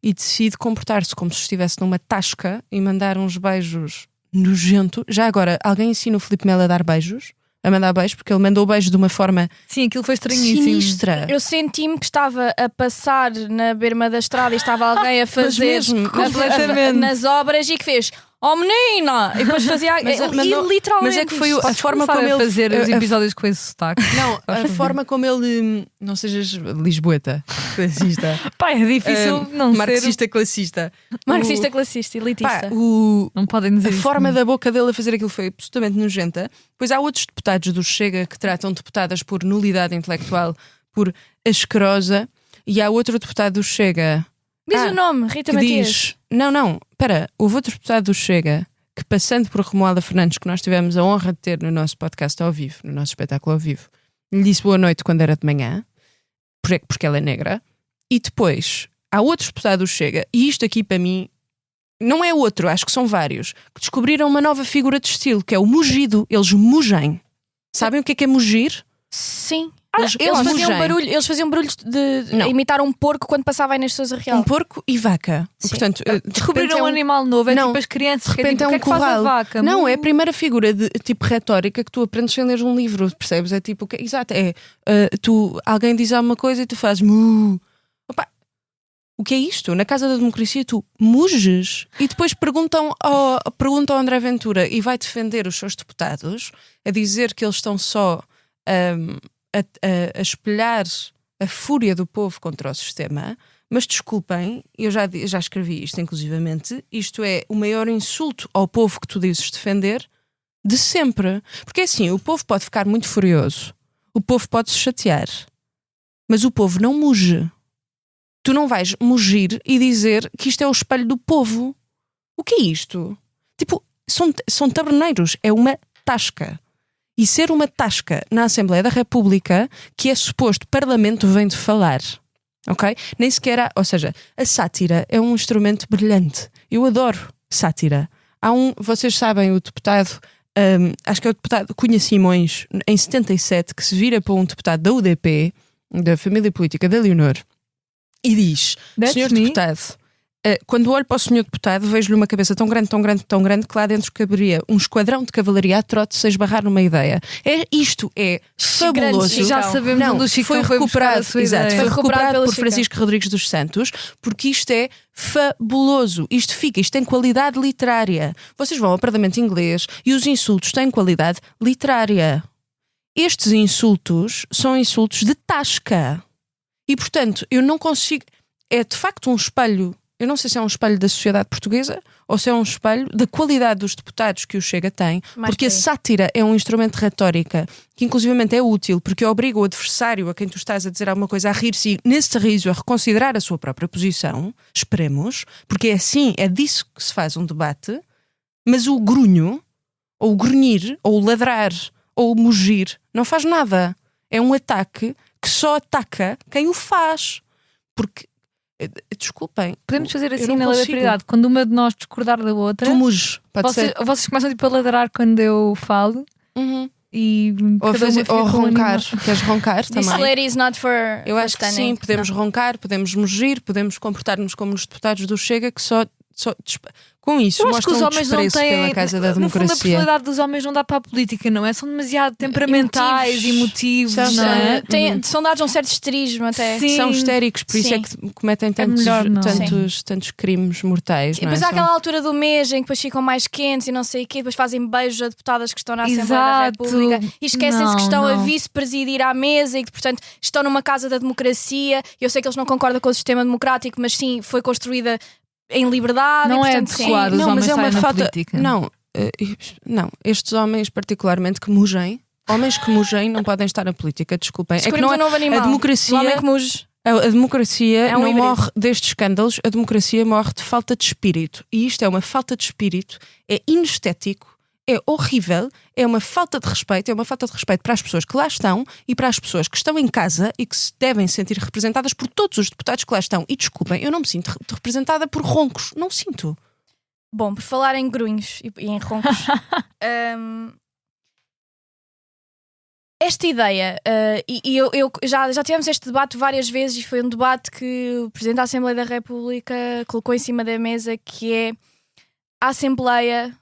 e decide comportar-se como se estivesse numa tasca e mandar uns beijos nojento. Já agora, alguém ensina o Filipe Melo a dar beijos? A mandar beijos? Porque ele mandou o beijo de uma forma Sim, aquilo foi estranhíssimo. sinistra. Eu senti-me que estava a passar na berma da estrada e estava alguém a fazer mesmo, completamente. nas obras e que fez "Oh menina!" e depois fazia literalmente. Mas é que foi a forma Começar como a ele fazer os episódios com esse sotaque. Não, a forma como ele. Não sejas lisboeta, classista. Pá, é difícil não ser. Marxista, classista. Marxista, classista, elitista. Pá, Não podem dizer a isso. forma da boca dele a fazer aquilo foi absolutamente nojenta. Depois há outros deputados do Chega que tratam deputadas por nulidade intelectual, por asquerosa, e há outro deputado do Chega. Diz o nome, Rita que Matias. diz, não, espera, houve outro deputado do Chega que, passando por Romualda Fernandes, que nós tivemos a honra de ter no nosso podcast ao vivo, no nosso espetáculo ao vivo, lhe disse boa noite quando era de manhã, porque ela é negra, e depois há outro deputado do Chega, e isto aqui para mim não é outro, acho que são vários, que descobriram uma nova figura de estilo, que é o mugido. Eles mugem. Sabem o que é mugir? Sim. Eles Eles faziam barulhos de Não. imitar um porco quando passava aí nas Pessoas a Real. Um porco e vaca. Sim. Portanto, Descobriram um animal novo, é Não, tipo as crianças, de repente que é, tipo, o que é que faz a vaca? Não, é a primeira figura de tipo retórica que tu aprendes sem ler um livro, percebes? É tipo, exato, alguém diz alguma coisa e tu fazes mu. Opa, o que é isto? Na Casa da Democracia tu muges e depois perguntam ao André Ventura e vai defender os seus deputados a dizer que eles estão só a espelhar a fúria do povo contra o sistema. Mas desculpem, eu já escrevi isto inclusivamente, isto é o maior insulto ao povo que tu dizes defender de sempre. Porque assim, o povo pode ficar muito furioso, o povo pode se chatear, mas o povo não muge. Tu não vais mugir e dizer que isto é o espelho do povo. O que é isto? Tipo, são taberneiros, é uma tasca. E ser uma tasca na Assembleia da República, que é suposto o Parlamento vem de falar, ok? Nem sequer há, ou seja, a sátira é um instrumento brilhante. Eu adoro sátira. Vocês sabem, o deputado, acho que é o deputado Cunha Simões, em 77, que se vira para um deputado da UDP, da família política da Leonor, e diz: senhor deputado, quando olho para o senhor deputado, vejo-lhe uma cabeça tão grande, tão grande, tão grande, que lá dentro caberia um esquadrão de cavalaria a trote se esbarrar numa ideia. Isto é fabuloso. Já sabemos onde o Chico foi recuperado, foi recuperado por Francisco Rodrigues dos Santos, porque isto é fabuloso. Isto tem qualidade literária. Vocês vão ao Parlamento inglês e os insultos têm qualidade literária. Estes insultos são insultos de tasca. E, portanto, eu não consigo... É, de facto, um espelho... Eu não sei se é um espelho da sociedade portuguesa ou se é um espelho da qualidade dos deputados que o Chega tem, porque a sátira é um instrumento de retórica que, inclusivamente, é útil, porque obriga o adversário a quem tu estás a dizer alguma coisa a rir-se e, nesse riso, a reconsiderar a sua própria posição. Esperemos. Porque é assim, é disso que se faz um debate. Mas o grunho, ou o grunhir, ou o ladrar, ou o mugir, não faz nada. É um ataque que só ataca quem o faz. Porque, desculpem, podemos fazer assim na aleatoriedade, quando uma de nós discordar da outra, tu muges, pode ser. Vocês começam tipo a ladrar quando eu falo. E ou roncar. Queres roncar também? This lady is not for. Eu acho que sim, podemos roncar, podemos mugir, podemos comportar-nos como os deputados do Chega que só Com isso, Eu acho que os mostram homens não desprezo têm. pela casa da No fundo, a democracia. personalidade dos homens não dá para a política, não é? São demasiado temperamentais, emotivos, não é? São dados a um certo histerismo até. Sim. São histéricos, por isso Sim. é que cometem tantos, melhor não. tantos crimes mortais. E não é? depois há São- aquela altura do mês em que depois ficam mais quentes e não sei o quê, depois fazem beijos a deputadas que estão na Assembleia da Exato. República e esquecem-se Não, que estão a não. vice-presidir à mesa e que, portanto, estão numa casa da democracia. Eu sei que eles não concordam com o sistema democrático, mas sim, foi construída em liberdade. Não e, é portanto, sim. adequado. Os Não, mas homens é uma saem na falta. política. Não, estes homens, particularmente, que mugem, homens que mugem não podem estar na política, desculpem. É que Descobrimos não é, um novo animal. a democracia. O homem que muge. A democracia É um não híbrido. morre destes escândalos, a democracia morre de falta de espírito. E isto é uma falta de espírito, é inestético, é horrível, é uma falta de respeito para as pessoas que lá estão e para as pessoas que estão em casa e que se devem sentir representadas por todos os deputados que lá estão. E desculpem, eu não me sinto representada por roncos, não sinto. Bom, por falar em grunhos e em roncos, esta ideia, eu já tivemos este debate várias vezes e foi um debate que o Presidente da Assembleia da República colocou em cima da mesa, que é a Assembleia,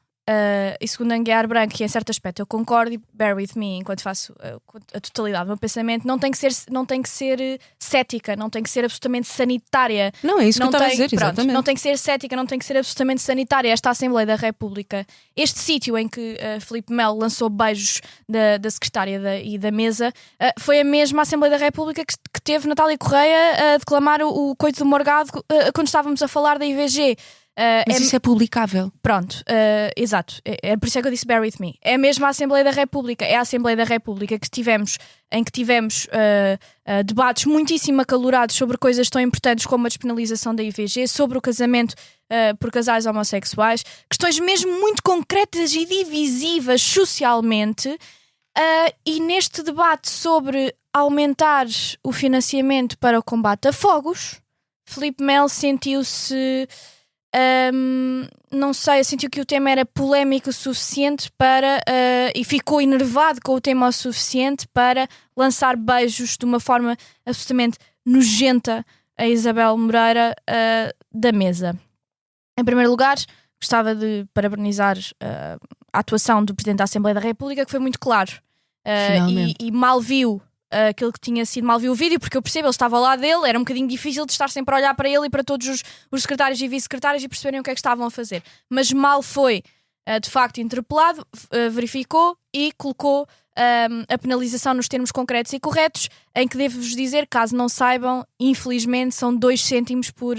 e segundo Anguiar Branco, e em certo aspecto eu concordo, e bear with me enquanto faço a totalidade do meu pensamento, não tem que ser cética, não tem que ser absolutamente sanitária. Não, é isso que eu estava a dizer, Pronto, exatamente. não tem que ser cética, não tem que ser absolutamente sanitária. Esta Assembleia da República, este sítio em que Filipe Melo lançou beijos da secretária e da mesa, foi a mesma Assembleia da República que teve Natália Correia a declamar o coito do Morgado quando estávamos a falar da IVG. Mas isso é publicável. Pronto, exato. É por isso é que eu disse bear with me. É mesmo a Assembleia da República. É a Assembleia da República em que tivemos debates muitíssimo acalorados sobre coisas tão importantes como a despenalização da IVG, sobre o casamento por casais homossexuais, questões mesmo muito concretas e divisivas socialmente. E neste debate sobre aumentar o financiamento para o combate a fogos, Filipe Melo sentiu-se... não sei, sentiu que o tema era polémico o suficiente para e ficou enervado com o tema o suficiente para lançar beijos de uma forma absolutamente nojenta a Isabel Moreira da mesa. Em primeiro lugar, gostava de parabenizar a atuação do Presidente da Assembleia da República, que foi muito claro e mal viu aquilo que tinha sido, mal viu o vídeo, porque eu percebo, ele estava ao lado dele, era um bocadinho difícil de estar sempre a olhar para ele e para todos os secretários e vice-secretários e perceberem o que é que estavam a fazer. Mas mal foi, de facto, interpelado, verificou e colocou a penalização nos termos concretos e corretos, em que devo-vos dizer, caso não saibam, infelizmente são 2 cêntimos por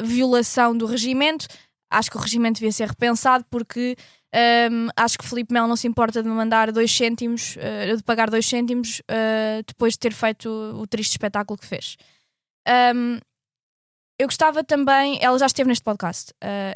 violação do regimento. Acho que o regimento devia ser repensado porque acho que Filipe Melo não se importa de mandar 2 cêntimos, de pagar 2 cêntimos depois de ter feito o triste espetáculo que fez. Eu gostava também, ela já esteve neste podcast,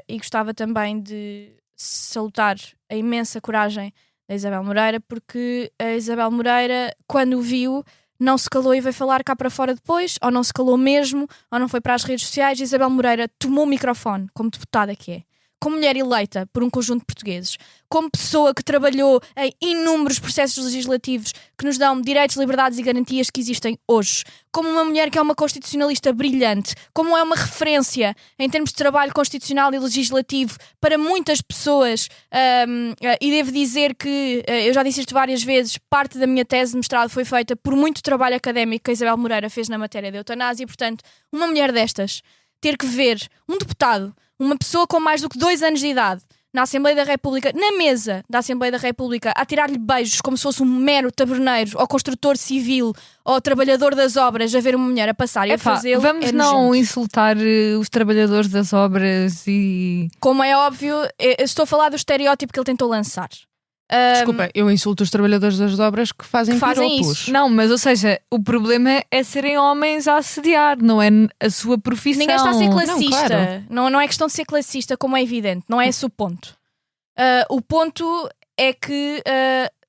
e gostava também de salutar a imensa coragem da Isabel Moreira, porque a Isabel Moreira, quando o viu, não se calou e veio falar cá para fora depois, ou não se calou mesmo, ou não foi para as redes sociais. Isabel Moreira tomou o microfone, como deputada que é, como mulher eleita por um conjunto de portugueses, como pessoa que trabalhou em inúmeros processos legislativos que nos dão direitos, liberdades e garantias que existem hoje, como uma mulher que é uma constitucionalista brilhante, como é uma referência em termos de trabalho constitucional e legislativo para muitas pessoas, e devo dizer que, eu já disse isto várias vezes, parte da minha tese de mestrado foi feita por muito trabalho académico que a Isabel Moreira fez na matéria de eutanásia, e portanto, uma mulher destas ter que ver um deputado, uma pessoa com mais do que 2 anos de idade, na Assembleia da República, na mesa da Assembleia da República, a tirar-lhe beijos como se fosse um mero taberneiro, ou construtor civil, ou trabalhador das obras, a ver uma mulher a passar e a fazê-lo. Vamos não insultar os trabalhadores das obras e... Como é óbvio, estou a falar do estereótipo que ele tentou lançar. Desculpa, eu insulto os trabalhadores das obras que fazem piropos. isso. Não, mas ou seja, o problema é serem homens a assediar, não é a sua profissão. Ninguém está a ser classista. Não, claro. Não é questão de ser classista, como é evidente. Não é esse o ponto. O ponto é que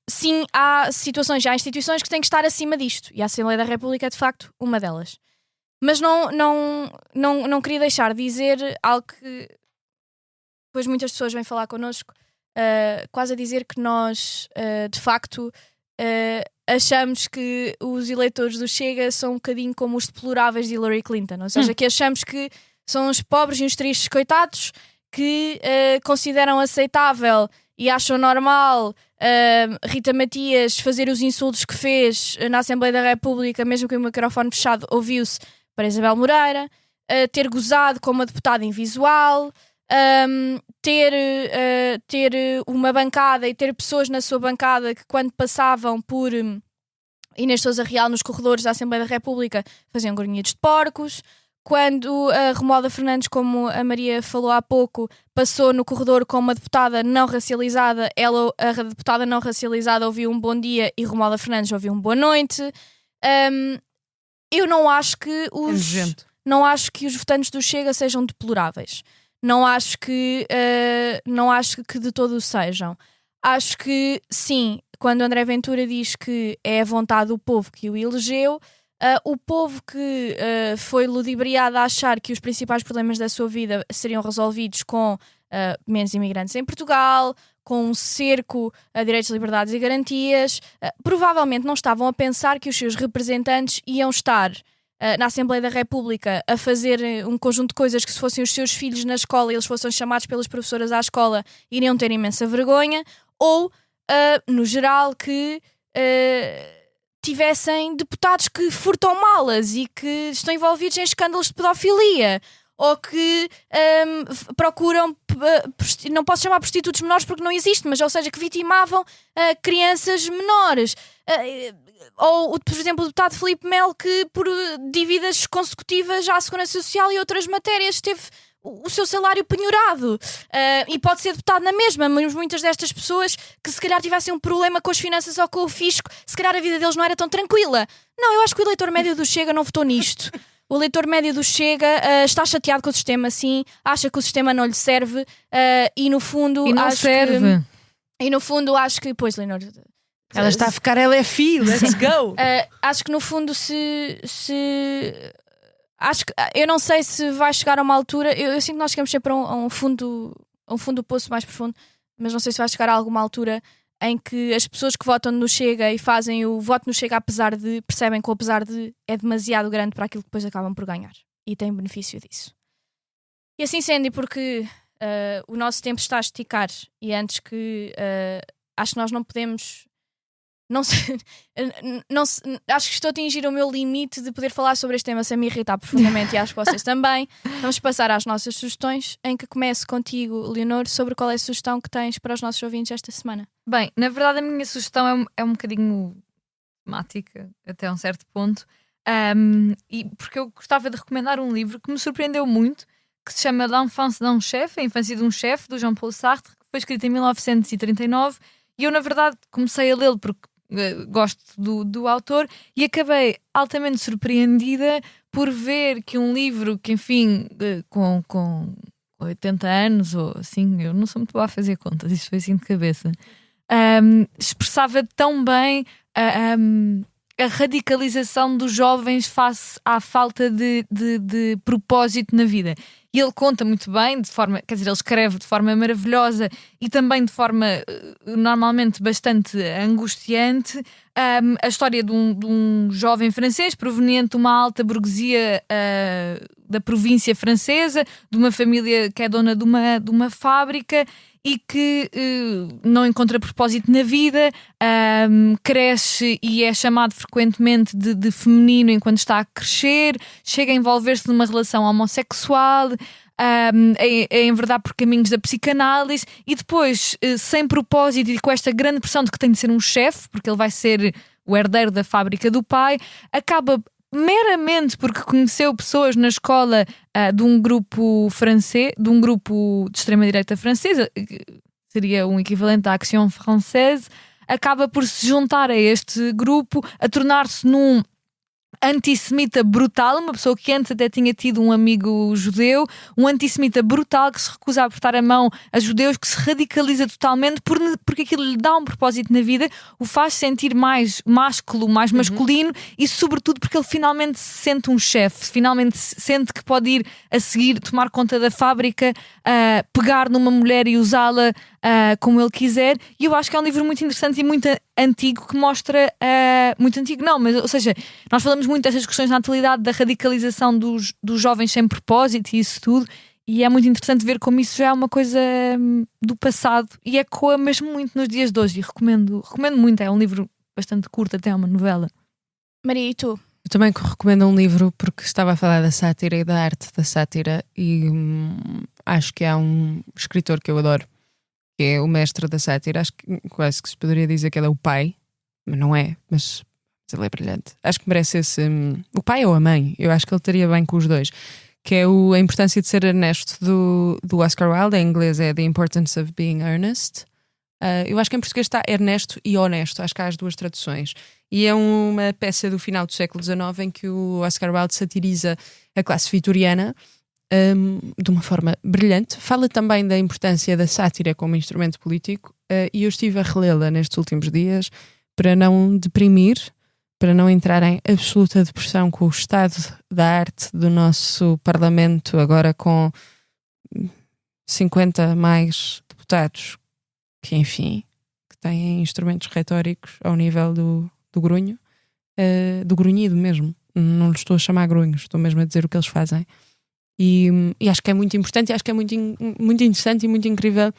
sim, há situações, há instituições que têm que estar acima disto. E a Assembleia da República é de facto uma delas. Mas não queria deixar de dizer algo que depois muitas pessoas vêm falar connosco, quase a dizer que nós, de facto, achamos que os eleitores do Chega são um bocadinho como os deploráveis de Hillary Clinton. Ou seja, que achamos que São os pobres e os tristes coitados que consideram aceitável e acham normal Rita Matias fazer os insultos que fez na Assembleia da República, mesmo com o microfone fechado, ouviu-se para Isabel Moreira, ter gozado com uma deputada invisual, ter uma bancada e ter pessoas na sua bancada que, quando passavam por Inês Sousa Real nos corredores da Assembleia da República, faziam grunhidos de porcos. Quando a Romualda Fernandes, como a Maria falou há pouco, passou no corredor com uma deputada não racializada, a deputada não racializada ouviu um bom dia e Romualda Fernandes ouviu um boa noite. Eu não acho que os votantes do Chega sejam deploráveis. Não acho que de todo o sejam. Acho que, sim, quando André Ventura diz que é a vontade do povo que o elegeu, o povo que foi ludibriado a achar que os principais problemas da sua vida seriam resolvidos com menos imigrantes em Portugal, com um cerco a direitos, liberdades e garantias, provavelmente não estavam a pensar que os seus representantes iam estar na Assembleia da República a fazer um conjunto de coisas que, se fossem os seus filhos na escola e eles fossem chamados pelas professoras à escola, iriam ter imensa vergonha, ou, no geral, que tivessem deputados que furtam malas e que estão envolvidos em escândalos de pedofilia, ou que procuram, não posso chamar prostitutos menores porque não existe, mas, ou seja, que vitimavam crianças menores. Ou, por exemplo, o deputado Filipe Melo, que por dívidas consecutivas à Segurança Social e outras matérias teve o seu salário penhorado, e pode ser deputado na mesma, mas muitas destas pessoas que se calhar tivessem um problema com as finanças ou com o fisco, se calhar a vida deles não era tão tranquila. Não, eu acho que o eleitor médio do Chega não votou nisto. O eleitor médio do Chega está chateado com o sistema, sim, acha que o sistema não lhe serve, e no fundo acho que pois, Leonor, ela está a ficar LFI, let's go. Acho que no fundo acho que, eu não sei se vai chegar a uma altura, eu sinto que nós chegamos sempre a um fundo do poço mais profundo, mas não sei se vai chegar a alguma altura em que as pessoas que votam no Chega e fazem o voto no Chega percebem que o apesar de é demasiado grande para aquilo que depois acabam por ganhar e têm benefício disso. E assim sendo, porque o nosso tempo está a esticar e antes que acho que nós não podemos acho que estou a atingir o meu limite de poder falar sobre este tema sem me irritar profundamente e acho que vocês também. Vamos passar às nossas sugestões, em que começo contigo, Leonor, sobre qual é a sugestão que tens para os nossos ouvintes esta semana. Bem, na verdade a minha sugestão é um bocadinho temática até um certo ponto, e porque eu gostava de recomendar um livro que me surpreendeu muito, que se chama L'Enfance d'un Chef, A Infância de um Chefe, do Jean-Paul Sartre, que foi escrito em 1939, e eu na verdade comecei a lê-lo porque gosto do autor e acabei altamente surpreendida por ver que um livro que, enfim, com 80 anos ou assim, eu não sou muito boa a fazer contas, isso foi assim de cabeça, expressava tão bem a radicalização dos jovens face à falta de propósito na vida. E ele conta muito bem, ele escreve de forma maravilhosa e também de forma normalmente bastante angustiante, a história de um jovem francês proveniente de uma alta burguesia da província francesa, de uma família que é dona de uma fábrica e que não encontra propósito na vida, cresce e é chamado frequentemente de feminino enquanto está a crescer, chega a envolver-se numa relação homossexual, é enverdar por caminhos da psicanálise e depois, sem propósito e com esta grande pressão de que tem de ser um chefe, porque ele vai ser o herdeiro da fábrica do pai, acaba meramente porque conheceu pessoas na escola de um grupo francês, de um grupo de extrema-direita francesa, que seria um equivalente à Action Française, acaba por se juntar a este grupo, a tornar-se num antissemita brutal, uma pessoa que antes até tinha tido um amigo judeu, um antissemita brutal que se recusa a apertar a mão a judeus, que se radicaliza totalmente porque aquilo lhe dá um propósito na vida, o faz sentir mais másculo, mais masculino e sobretudo porque ele finalmente se sente um chefe, finalmente sente que pode ir a seguir, tomar conta da fábrica, pegar numa mulher e usá-la como ele quiser. E eu acho que é um livro muito interessante e muito antigo, que mostra, muito antigo não, mas ou seja, nós falamos muito dessas questões na atualidade, da radicalização dos jovens sem propósito e isso tudo, e é muito interessante ver como isso já é uma coisa do passado e ecoa mesmo muito nos dias de hoje, e recomendo muito. É um livro bastante curto, até é uma novela. Maria, e tu? Eu também recomendo um livro, porque estava a falar da sátira e da arte da sátira, e acho que há um escritor que eu adoro, que é o mestre da sátira. Acho que quase que se poderia dizer que ele é o pai, mas não é, mas ele é brilhante. Acho que merece esse, o pai ou a mãe, eu acho que ele estaria bem com os dois, que é a importância de ser honesto do Oscar Wilde. Em inglês é The Importance of Being Earnest. Eu acho que em português está ernesto e honesto, acho que há as duas traduções. E é uma peça do final do século XIX em que o Oscar Wilde satiriza a classe vitoriana de uma forma brilhante. Fala também da importância da sátira como instrumento político, e eu estive a relê-la nestes últimos dias para não deprimir, para não entrar em absoluta depressão com o estado da arte do nosso Parlamento, agora com 50 mais deputados que, enfim, que têm instrumentos retóricos ao nível do grunho, do grunhido mesmo. Não lhes estou a chamar grunhos, estou mesmo a dizer o que eles fazem. E acho que é muito importante, e acho que é muito interessante e muito incrível.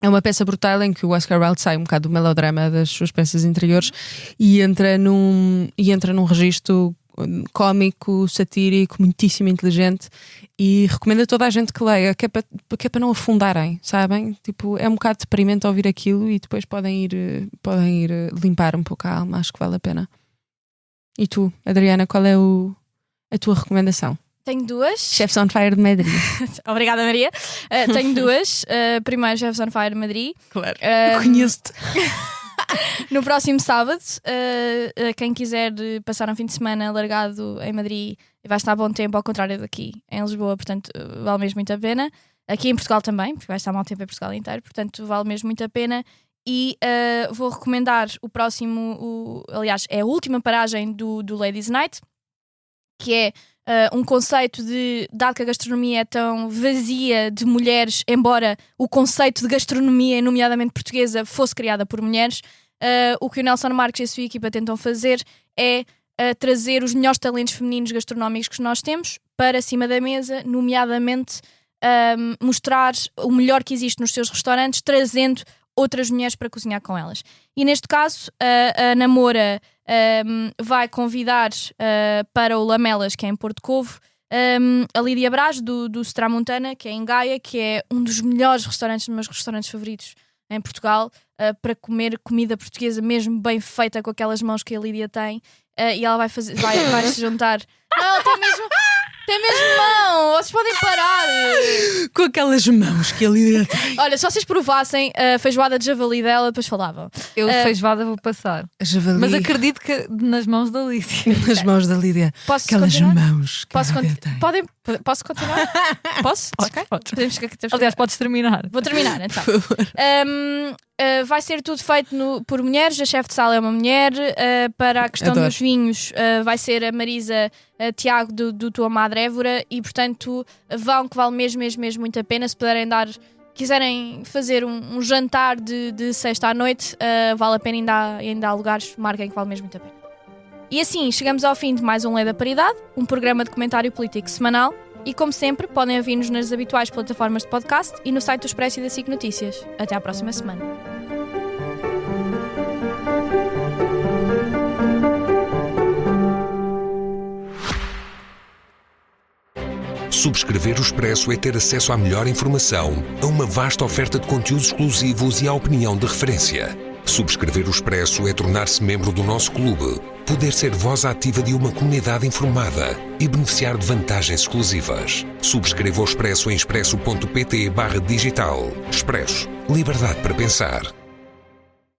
É uma peça brutal em que o Oscar Wilde sai um bocado do melodrama das suas peças interiores e entra num registro cómico, satírico, muitíssimo inteligente, e recomendo a toda a gente que leia, que é para não afundarem, sabem? Tipo, é um bocado deprimente ouvir aquilo e depois podem ir limpar um pouco a alma. Acho que vale a pena. E tu, Adriana, qual é a tua recomendação? Tenho duas. Chefs on Fire de Madrid. Obrigada, Maria. Tenho duas. Primeiro, Chefs on Fire de Madrid. Claro. Eu conheço-te. No próximo sábado, quem quiser passar um fim de semana largado em Madrid, vai estar a bom tempo, ao contrário daqui em Lisboa, portanto vale mesmo muito a pena. Aqui em Portugal também, porque vai estar mau tempo em Portugal inteiro, portanto vale mesmo muito a pena. E vou recomendar o próximo, aliás, é a última paragem do Ladies Night, que é um conceito de, dado que a gastronomia é tão vazia de mulheres, embora o conceito de gastronomia, nomeadamente portuguesa, fosse criada por mulheres, o que o Nelson Marques e a sua equipa tentam fazer é trazer os melhores talentos femininos gastronómicos que nós temos para cima da mesa, nomeadamente mostrar o melhor que existe nos seus restaurantes, trazendo outras mulheres para cozinhar com elas. E neste caso, a Namora vai convidar para o Lamelas, que é em Porto Covo, a Lídia Braz, do Stramontana, que é em Gaia, que é um dos melhores restaurantes, dos meus restaurantes favoritos em Portugal, para comer comida portuguesa mesmo bem feita, com aquelas mãos que a Lídia tem. E ela vai se juntar. Não, tem mesmo mão, vocês podem parar. Com aquelas mãos que a Lídia tem. Olha, se vocês provassem a feijoada de javali dela, depois falavam. Eu feijoada vou passar. Javali. Mas acredito que nas mãos da Lídia. Nas mãos da Lídia. Posso aquelas continuar? mãos que Posso a Lídia tem. Posso continuar? Posso? Ok. Temos Aliás, podes terminar. Vou terminar então. Vai ser tudo feito por mulheres. A chefe de sala é uma mulher. Para a questão Adoro. dos vinhos, vai ser a Marisa Tiago do Tua Madre Évora. E portanto vão, que vale mesmo muito a pena. Se puderem quiserem fazer um jantar de sexta à noite, vale a pena. Ainda há lugares, marquem, que vale mesmo muito a pena. E assim chegamos ao fim de mais um Lei da Paridade, um programa de comentário político semanal. E como sempre, podem ouvir-nos nas habituais plataformas de podcast e no site do Expresso e da SIC Notícias. Até à próxima semana. Subscrever o Expresso é ter acesso à melhor informação, a uma vasta oferta de conteúdos exclusivos e à opinião de referência. Subscrever o Expresso é tornar-se membro do nosso clube, poder ser voz ativa de uma comunidade informada e beneficiar de vantagens exclusivas. Subscreva o Expresso em expresso.pt/digital. Expresso. Liberdade para pensar.